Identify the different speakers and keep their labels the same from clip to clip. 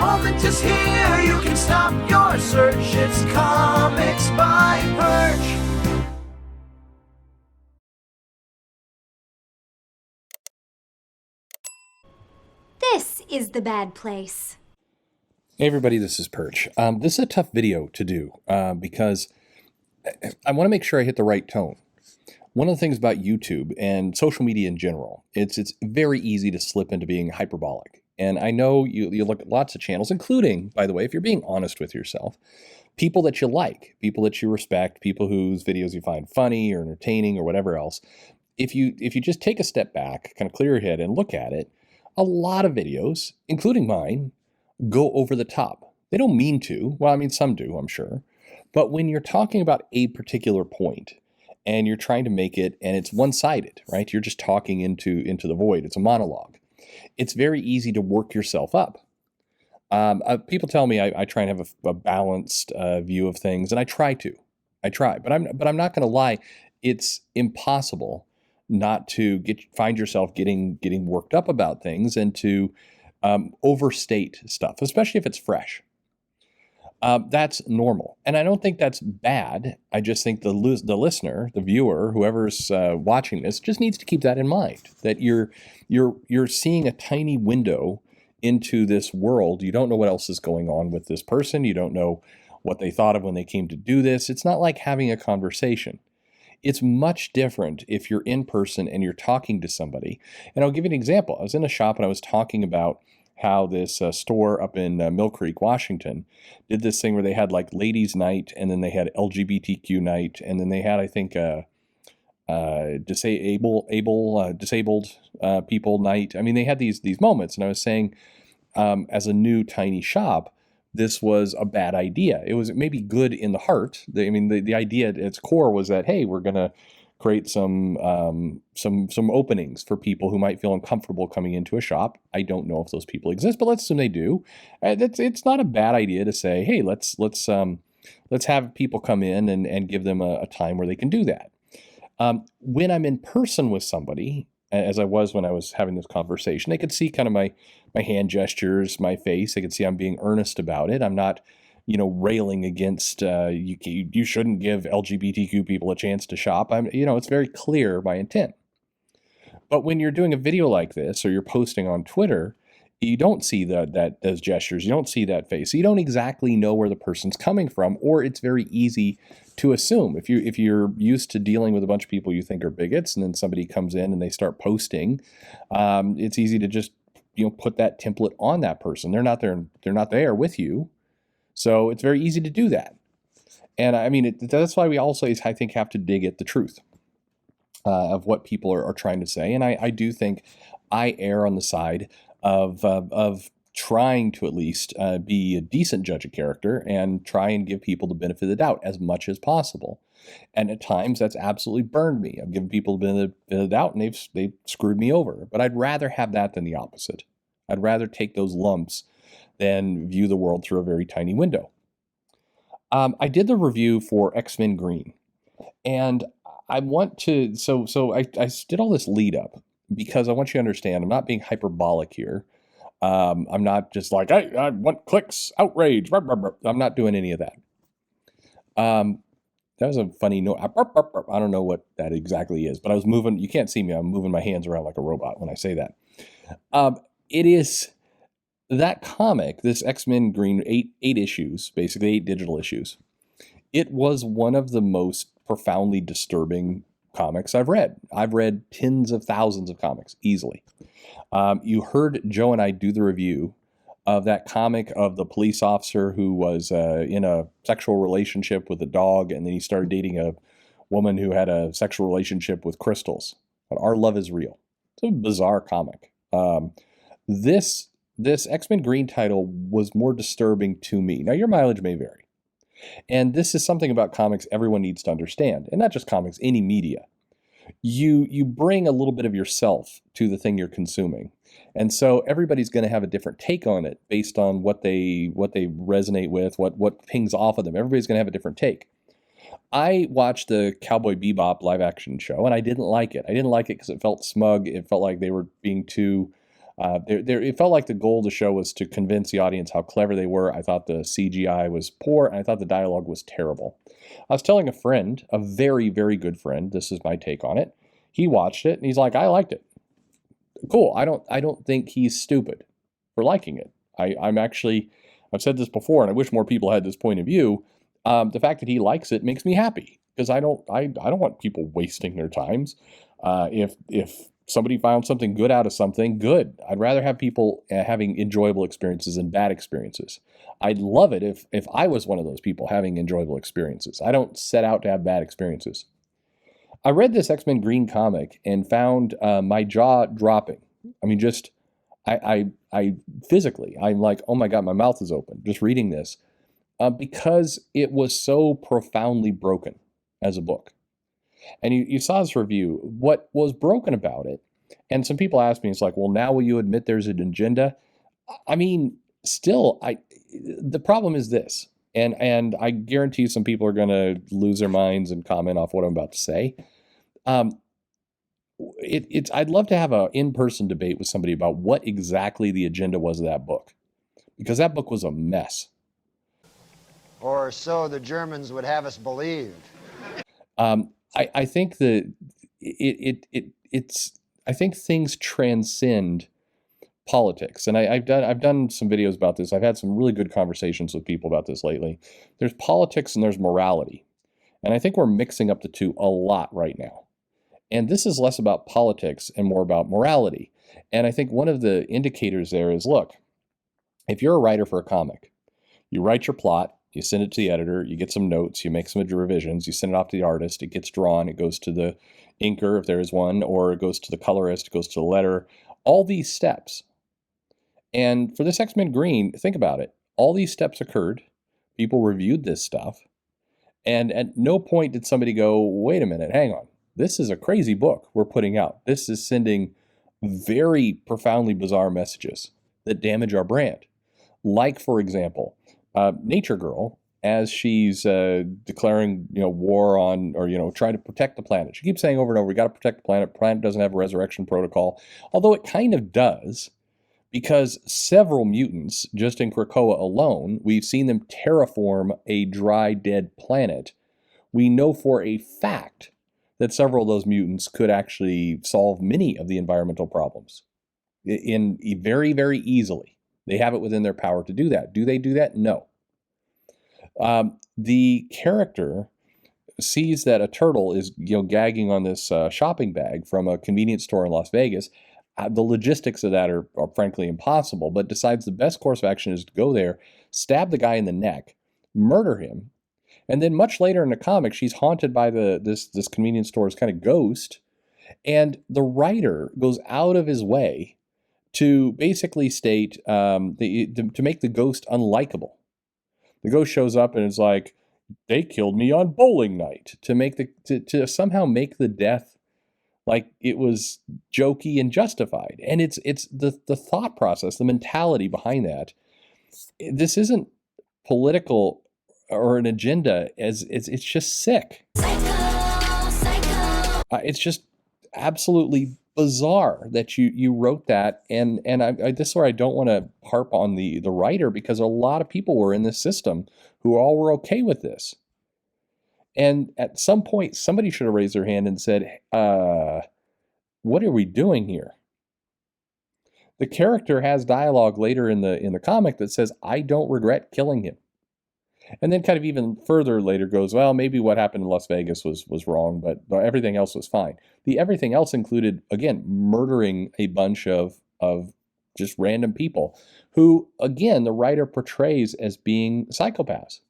Speaker 1: moment is here, you can stop your search. It's Comics by Perch.
Speaker 2: This is the bad place.
Speaker 3: Hey everybody, this is Perch. This is a tough video to do because I want to make sure I hit the right tone. One of the things about YouTube and social media in general, it's very easy to slip into being hyperbolic. And I know you look at lots of channels, including, by the way, if you're being honest with yourself, people that you like, people that you respect, people whose videos you find funny or entertaining or whatever else. If you just take a step back, kind of clear your head and look at it, a lot of videos, including mine, go over the top. They don't mean to. Well, I mean, some do, I'm sure. But when you're talking about a particular point and you're trying to make it, and it's one-sided, right? You're just talking into the void. It's a monologue. It's very easy to work yourself up. People tell me I try and have a balanced view of things, and I try, but I'm not going to lie. It's impossible not to find yourself getting worked up about things and to overstate stuff, especially if it's fresh. That's normal. And I don't think that's bad. I just think the listener, the viewer, whoever's watching this just needs to keep that in mind, that you're seeing a tiny window into this world. You don't know what else is going on with this person. You don't know what they thought of when they came to do this. It's not like having a conversation. It's much different if you're in person and you're talking to somebody. And I'll give you an example. I was in a shop and I was talking about how this store up in Mill Creek, Washington, did this thing where they had like ladies' night, and then they had LGBTQ night, and then they had, I think, disabled people night. I mean, they had these moments, and I was saying, as a new tiny shop, this was a bad idea. It was maybe good in the heart. The idea at its core was that, hey, we're going to create some openings for people who might feel uncomfortable coming into a shop. I don't know if those people exist, but let's assume they do. It's not a bad idea to say, hey, let's have people come in and give them a time where they can do that. When I'm in person with somebody, as I was when I was having this conversation, they could see kind of my hand gestures, my face. They could see I'm being earnest about it. I'm not, railing against you shouldn't give LGBTQ people a chance to shop. It's very clear my intent. But when you're doing a video like this or you're posting on Twitter, you don't see those gestures. You don't see that face. So you don't exactly know where the person's coming from, or it's very easy to assume. If you're used to dealing with a bunch of people you think are bigots, and then somebody comes in and they start posting, it's easy to just put that template on that person. They're not there with you. So it's very easy to do that. And I mean, that's why we also, I think, have to dig at the truth of what people are trying to say. And I do think I err on the side of trying to at least be a decent judge of character and try and give people the benefit of the doubt as much as possible. And at times that's absolutely burned me. I've given people the benefit of the doubt and they've screwed me over. But I'd rather have that than the opposite. I'd rather take those lumps than view the world through a very tiny window. I did the review for X-Men Green, and I want to, so I did all this lead up because I want you to understand, I'm not being hyperbolic here. I'm not just like, I want clicks, outrage, blah, blah, blah. I'm not doing any of that. That was a funny note. I don't know what that exactly is, but I was moving, you can't see me, I'm moving my hands around like a robot when I say that. It is that comic, this X-Men Green, eight issues, basically 8 digital issues. It was one of the most profoundly disturbing comics I've read. I've read tens of thousands of comics, easily. You heard Joe and I do the review of that comic of the police officer who was in a sexual relationship with a dog, and then he started dating a woman who had a sexual relationship with crystals. But Our Love is Real. It's a bizarre comic. This X-Men Green title was more disturbing to me. Now, your mileage may vary. And this is something about comics everyone needs to understand. And not just comics, any media. You bring a little bit of yourself to the thing you're consuming. And so everybody's going to have a different take on it based on what they resonate with, what pings off of them. Everybody's going to have a different take. I watched the Cowboy Bebop live action show, and I didn't like it. I didn't like it because it felt smug. It felt like they were being too It felt like the goal of the show was to convince the audience how clever they were. I thought the CGI was poor, and I thought the dialogue was terrible. I was telling a friend, a very, very good friend, this is my take on it. He watched it, and he's like, I liked it. Cool. I don't think he's stupid for liking it. I've said this before, and I wish more people had this point of view. The fact that he likes it makes me happy, because I don't want people wasting their times. If somebody found something good out of something, good. I'd rather have people having enjoyable experiences than bad experiences. I'd love it if I was one of those people having enjoyable experiences. I don't set out to have bad experiences. I read this X-Men Green comic and found my jaw dropping. I mean, just I physically, I'm like, oh my God, my mouth is open just reading this, because it was so profoundly broken as a book. And you saw this review. What was broken about it, and some people asked me, it's like, well, now will you admit there's an agenda? I mean, still, the problem is this, and I guarantee some people are going to lose their minds and comment off what I'm about to say. I'd love to have an in-person debate with somebody about what exactly the agenda was of that book, because that book was a mess.
Speaker 4: Or so the Germans would have us believe.
Speaker 3: I think that I think things transcend politics, and I've done some videos about this. I've had some really good conversations with people about this lately. There's politics and there's morality, and I think we're mixing up the two a lot right now. And this is less about politics and more about morality. And I think one of the indicators there is, look, if you're a writer for a comic, you write your plot, you send it to the editor, you get some notes, you make some revisions, you send it off to the artist, it gets drawn, it goes to the inker if there is one, or it goes to the colorist, it goes to the letterer, all these steps. And for this X-Men Green, think about it. All these steps occurred. People reviewed this stuff. And at no point did somebody go, wait a minute, hang on. This is a crazy book we're putting out. This is sending very profoundly bizarre messages that damage our brand. Like, for example, Nature Girl, as she's declaring, war on, or trying to protect the planet. She keeps saying over and over, we got to protect the planet. The planet doesn't have a resurrection protocol. Although it kind of does, because several mutants, just in Krakoa alone, we've seen them terraform a dry, dead planet. We know for a fact that several of those mutants could actually solve many of the environmental problems very, very easily. They have it within their power to do that. Do they do that? No. The character sees that a turtle is gagging on this shopping bag from a convenience store in Las Vegas. The logistics of that are frankly impossible, but decides the best course of action is to go there, stab the guy in the neck, murder him, and then much later in the comic, she's haunted by this convenience store's kind of ghost, and the writer goes out of his way to basically state to make the ghost unlikable. The ghost shows up and is like, "They killed me on bowling night," to somehow make the death like it was jokey and justified. And it's the thought process, the mentality behind that. This isn't political or an agenda, as it's just sick. It's just absolutely bizarre that you wrote that, and this is where I don't want to harp on the writer, because a lot of people were in this system who all were okay with this. And at some point, somebody should have raised their hand and said, what are we doing here? The character has dialogue later in the comic that says, I don't regret killing him. And then kind of even further later goes, well, maybe what happened in Las Vegas was wrong, but everything else was fine. The everything else included, again, murdering a bunch of just random people who, again, the writer portrays as being psychopaths.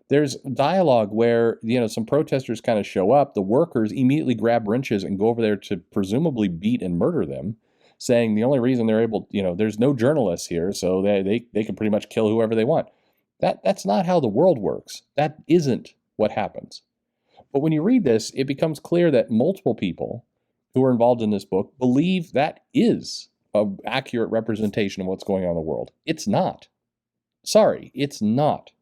Speaker 3: There's dialogue where, some protesters kind of show up. The workers immediately grab wrenches and go over there to presumably beat and murder them, saying the only reason they're able, there's no journalists here, so they can pretty much kill whoever they want. That's not how the world works. That isn't what happens. But when you read this, it becomes clear that multiple people who are involved in this book believe that is an accurate representation of what's going on in the world. It's not. Sorry, it's not.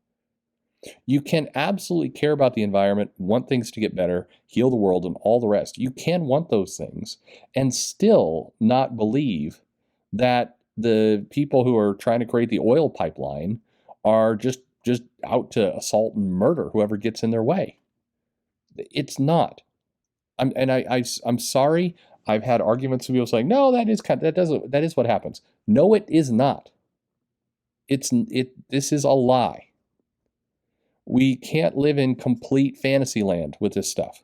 Speaker 3: You can absolutely care about the environment, want things to get better, heal the world, and all the rest. You can want those things and still not believe that the people who are trying to create the oil pipeline are just out to assault and murder whoever gets in their way. It's not. I'm sorry. I've had arguments with people saying, no, that is what happens. No, it is not. This is a lie. We can't live in complete fantasy land with this stuff.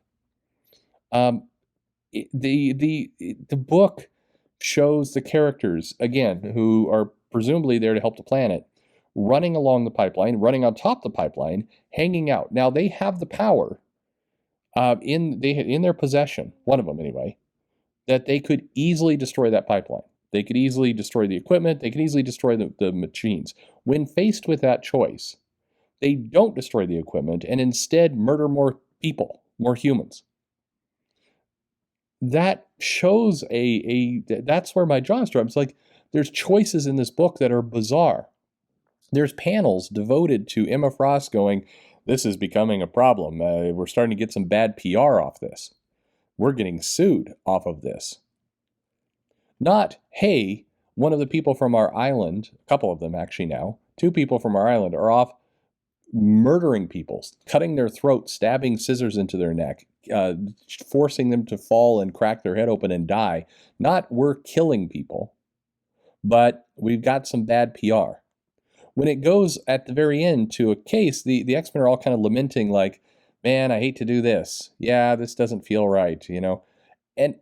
Speaker 3: The book shows the characters, again, who are presumably there to help the planet, running along the pipeline, running on top of the pipeline, hanging out. Now they have the power in their possession, one of them anyway, that they could easily destroy that pipeline. They could easily destroy the equipment. They could easily destroy the machines. When faced with that choice, they don't destroy the equipment and instead murder more people, more humans. That shows that's where my jaw drops. It's like there's choices in this book that are bizarre. There's panels devoted to Emma Frost going, this is becoming a problem. We're starting to get some bad PR off this. We're getting sued off of this. Not, hey, one of the people from our island, a couple of them actually now, 2 people from our island are off murdering people, cutting their throats, stabbing scissors into their neck, forcing them to fall and crack their head open and die. Not we're killing people, but we've got some bad PR. When it goes at the very end to a case, the X-Men are all kind of lamenting like, man, I hate to do this. Yeah, this doesn't feel right, you know? And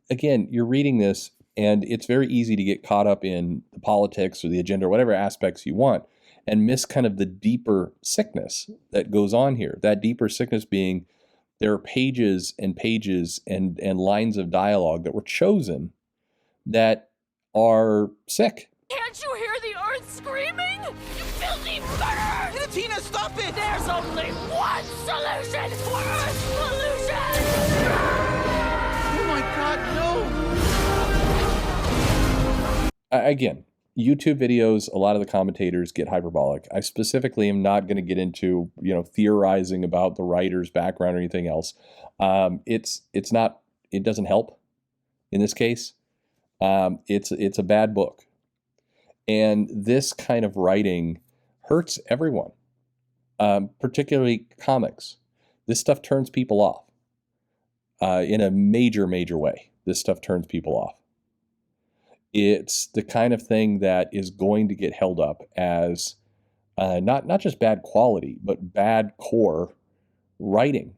Speaker 3: again, you're reading this and it's very easy to get caught up in the politics or the agenda or whatever aspects you want and miss kind of the deeper sickness that goes on here. That deeper sickness being there are pages and pages and lines of dialogue that were chosen that are sick.
Speaker 5: Can't you hear the earth screaming? You filthy murderer!
Speaker 1: Tina, stop it!
Speaker 5: There's only one solution for earth pollution!
Speaker 1: Oh my God, no!
Speaker 3: Again, YouTube videos, a lot of the commentators get hyperbolic. I specifically am not going to get into, theorizing about the writer's background or anything else. It's not, it doesn't help in this case. It's a bad book. And this kind of writing hurts everyone, particularly comics. This stuff turns people off in a major, major way. This stuff turns people off. It's the kind of thing that is going to get held up as not just bad quality, but bad core writing.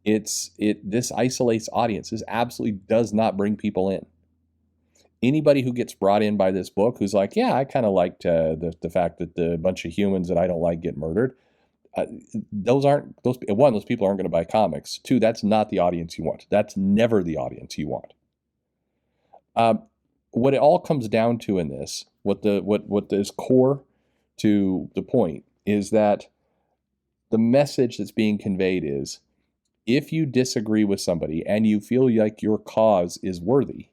Speaker 3: This isolates audience. This absolutely does not bring people in. Anybody who gets brought in by this book who's like, yeah, I kind of liked the fact that the bunch of humans that I don't like get murdered. Those people aren't going to buy comics. 2, that's not the audience you want. That's never the audience you want. What it all comes down to in this, what is core to the point, is that the message that's being conveyed is, if you disagree with somebody and you feel like your cause is worthy,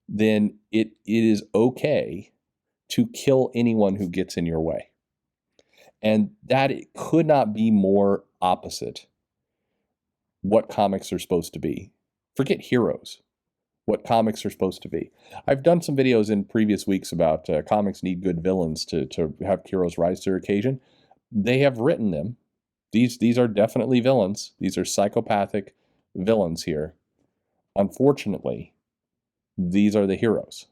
Speaker 3: then it is okay to kill anyone who gets in your way. And that it could not be more opposite what comics are supposed to be. Forget heroes. What comics are supposed to be. I've done some videos in previous weeks about comics need good villains to have heroes rise to their occasion. They have written them. These are definitely villains. These are psychopathic villains here. Unfortunately, these are the heroes.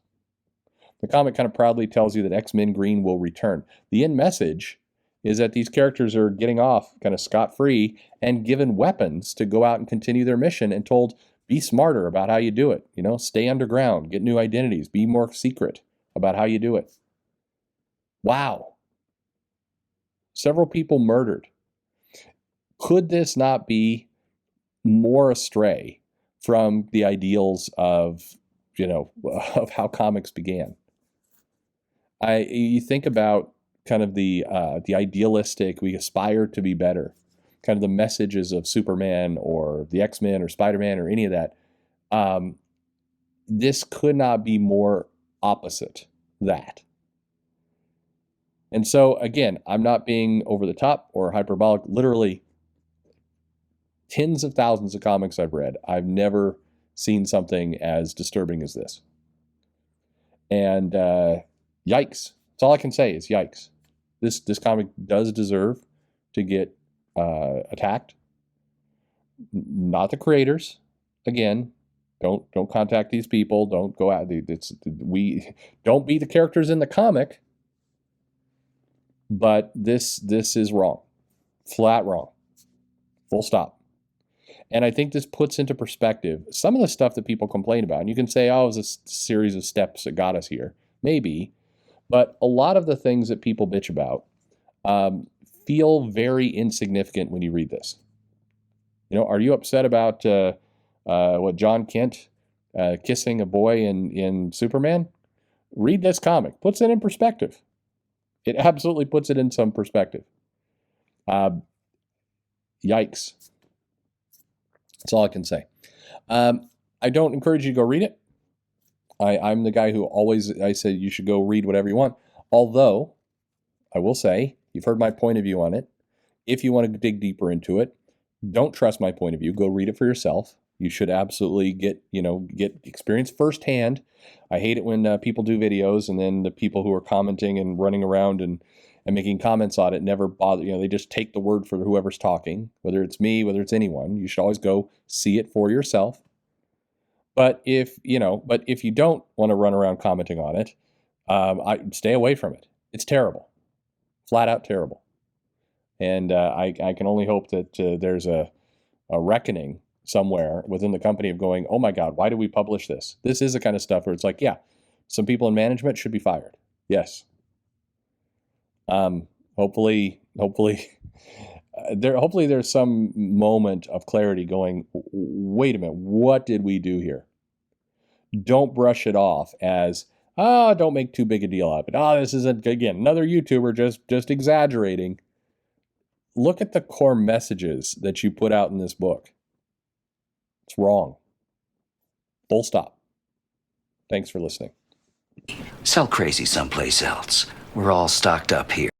Speaker 3: The comic kind of proudly tells you that X-Men Green will return. The end message is that these characters are getting off kind of scot-free and given weapons to go out and continue their mission and told, be smarter about how you do it. Stay underground, get new identities, be more secret about how you do it. Wow. Several people murdered. Could this not be more astray from the ideals of how comics began? You think about kind of the idealistic, we aspire to be better, kind of the messages of Superman or the X-Men or Spider-Man or any of that. This could not be more opposite that. And so, again, I'm not being over the top or hyperbolic. Literally, tens of thousands of comics I've read. I've never seen something as disturbing as this. And yikes. That's all I can say is yikes. This comic does deserve to get attacked. Not the creators. Again, don't contact these people. Don't go out. We don't be the characters in the comic. But this is wrong. Flat wrong. Full stop. And I think this puts into perspective some of the stuff that people complain about. And you can say, oh, it was a series of steps that got us here. Maybe. But a lot of the things that people bitch about feel very insignificant when you read this. You know, are you upset about what John Kent kissing a boy in Superman? Read this comic. Puts it in perspective. It absolutely puts it in some perspective. Yikes. That's all I can say. I don't encourage you to go read it. I'm the guy who I say you should go read whatever you want. Although, I will say, you've heard my point of view on it. If you want to dig deeper into it, don't trust my point of view. Go read it for yourself. You should absolutely get experience firsthand. I hate it when people do videos and then the people who are commenting and running around and making comments on it never bother. They just take the word for whoever's talking, whether it's me, whether it's anyone. You should always go see it for yourself. But if you don't want to run around commenting on it, I stay away from it. It's terrible, flat out terrible. And I can only hope that there's a reckoning somewhere within the company of going, oh my God, why do we publish this? This is the kind of stuff where it's like, yeah, some people in management should be fired. Yes. Hopefully there's some moment of clarity going, wait a minute, what did we do here? Don't brush it off as, don't make too big a deal out of it. This is, again, another YouTuber just exaggerating. Look at the core messages that you put out in this book. It's wrong. Full stop. Thanks for listening.
Speaker 6: Sell crazy someplace else. We're all stocked up here.